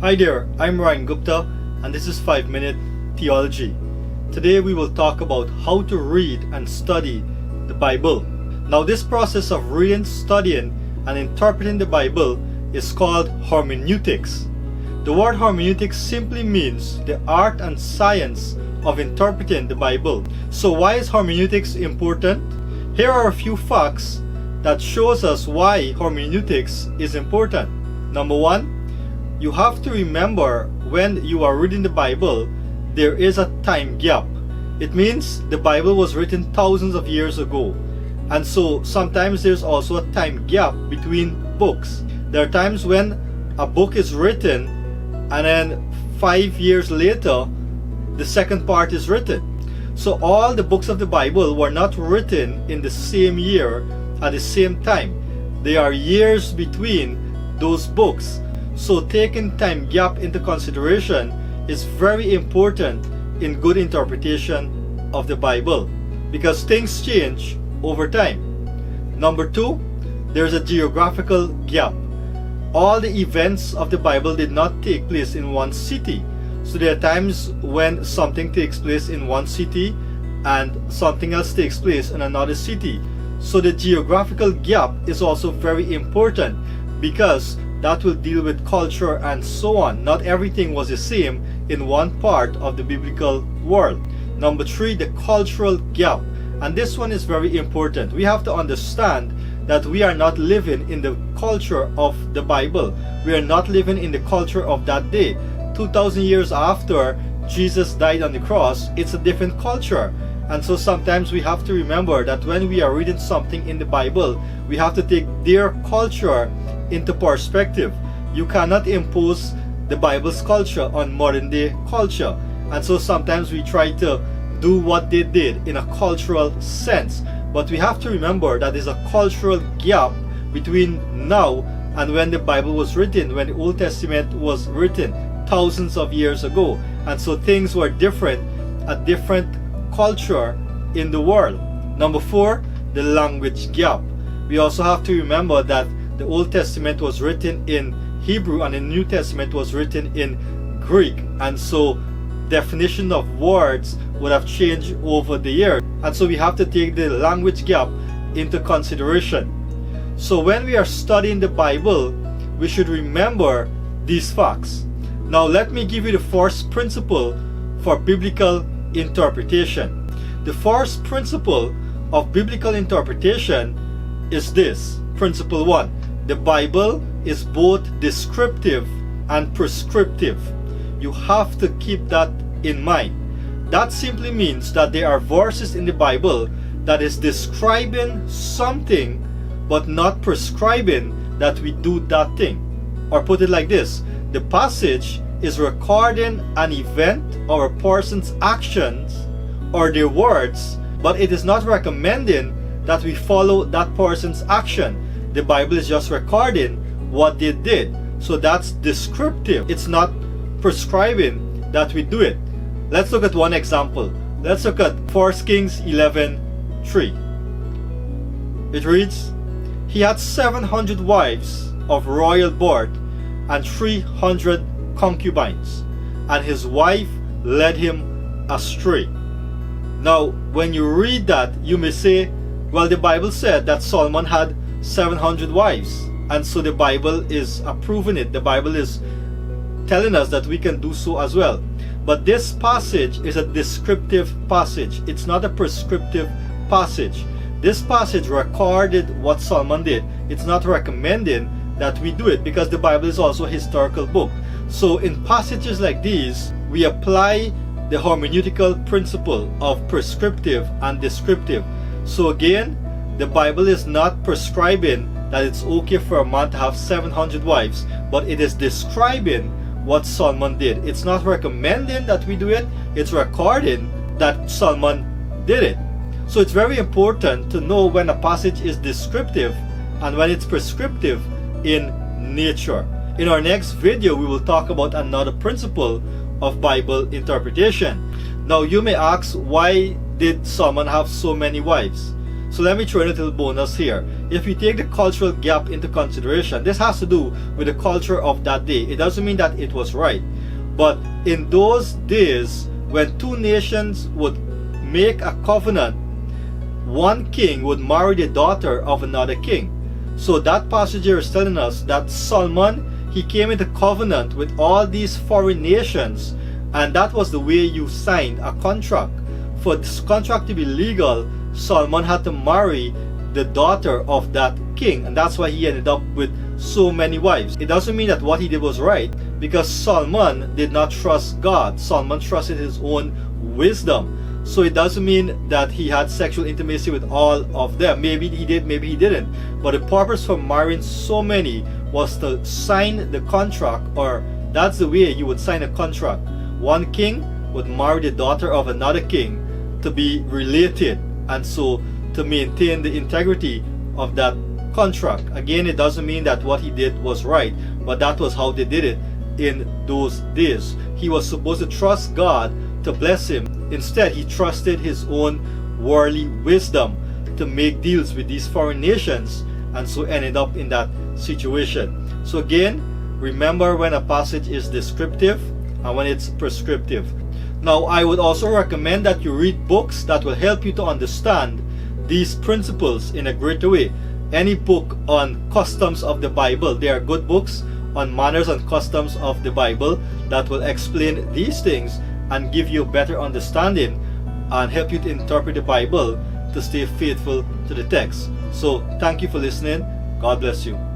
Hi there, I'm Ryan Gupta and this is 5 Minute Theology. Today we will talk about how to read and study the Bible. Now this process of reading, studying and interpreting the Bible is called hermeneutics. The word hermeneutics simply means the art and science of interpreting the Bible. So why is hermeneutics important? Here are a few facts that shows us why hermeneutics is important. Number one, you have to remember when you are reading the Bible, there is a time gap. It means the Bible was written thousands of years ago. And so sometimes there's also a time gap between books. There are times when a book is written and then 5 years later, the second part is written. So all the books of the Bible were not written in the same year at the same time. There are years between those books. So taking time gap into consideration is very important in good interpretation of the Bible because things change over time. Number two, there's a geographical gap. All the events of the Bible did not take place in one city. So there are times when something takes place in one city and something else takes place in another city. So the geographical gap is also very important because that will deal with culture and so on. Not everything was the same in one part of the biblical world. Number three, the cultural gap. And this one is very important. We have to understand that we are not living in the culture of the Bible. We are not living in the culture of that day. 2,000 years after Jesus died on the cross, it's a different culture. And so sometimes we have to remember that when we are reading something in the Bible, we have to take their culture into perspective. You cannot impose the Bible's culture on modern day culture. And so sometimes we try to do what they did in a cultural sense. But we have to remember that there's a cultural gap between now and when the Bible was written, when the Old Testament was written thousands of years ago. And so things were different, a different culture in the world. Number four, the language gap. We also have to remember that the Old Testament was written in Hebrew and the New Testament was written in Greek. And so definition of words would have changed over the years. And so we have to take the language gap into consideration. So when we are studying the Bible, we should remember these facts. Now let me give you the first principle for biblical interpretation. The first principle of biblical interpretation is this. Principle one, the Bible is both descriptive and prescriptive. You have to keep that in mind. That simply means that there are verses in the Bible that is describing something but not prescribing that we do that thing. Or put it like this, the passage is recording an event or a person's actions or their words, but it is not recommending that we follow that person's action. The Bible is just recording what they did. So that's descriptive. It's not prescribing that we do it. Let's look at one example. Let's look at 1 Kings 11:3. It reads, "He had 700 wives of royal birth and 300 concubines, and his wife led him astray." Now, when you read that, you may say, well, the Bible said that Solomon had 700 wives, and so the Bible is approving it. The Bible is telling us that we can do so as well. But this passage is a descriptive passage. It's not a prescriptive passage. This passage recorded what Solomon did. It's not recommending that we do it because the Bible is also a historical book. So in passages like these, we apply the hermeneutical principle of prescriptive and descriptive. So again, the Bible is not prescribing that it's okay for a man to have 700 wives, but it is describing what Solomon did. It's not recommending that we do it, it's recording that Solomon did it. So it's very important to know when a passage is descriptive and when it's prescriptive in nature. In our next video, we will talk about another principle of Bible interpretation. Now you may ask, why did Solomon have so many wives? So let me throw in a little bonus here. if you take the cultural gap into consideration, this has to do with the culture of that day. It doesn't mean that it was right. But in those days, when two nations would make a covenant, one king would marry the daughter of another king. So that passage here is telling us that Solomon, he came into covenant with all these foreign nations, and that was the way you signed a contract. For this contract to be legal, Solomon had to marry the daughter of that king, and that's why he ended up with so many wives. It doesn't mean that what he did was right, because Solomon did not trust God. Solomon trusted his own wisdom. So it doesn't mean that he had sexual intimacy with all of them. Maybe he did, maybe he didn't. But the purpose for marrying so many was to sign the contract, or that's the way you would sign a contract. One king would marry the daughter of another king to be related, and so to maintain the integrity of that contract. Again, it doesn't mean that what he did was right, but that was how they did it in those days. He was supposed to trust God to bless him. Instead, he trusted his own worldly wisdom to make deals with these foreign nations, and so ended up in that situation. So again, remember when a passage is descriptive and when it's prescriptive. Now, I would also recommend that you read books that will help you to understand these principles in a greater way. Any book on customs of the Bible, there are good books on manners and customs of the Bible that will explain these things and give you a better understanding and help you to interpret the Bible to stay faithful to the text. So thank you for listening. God bless you.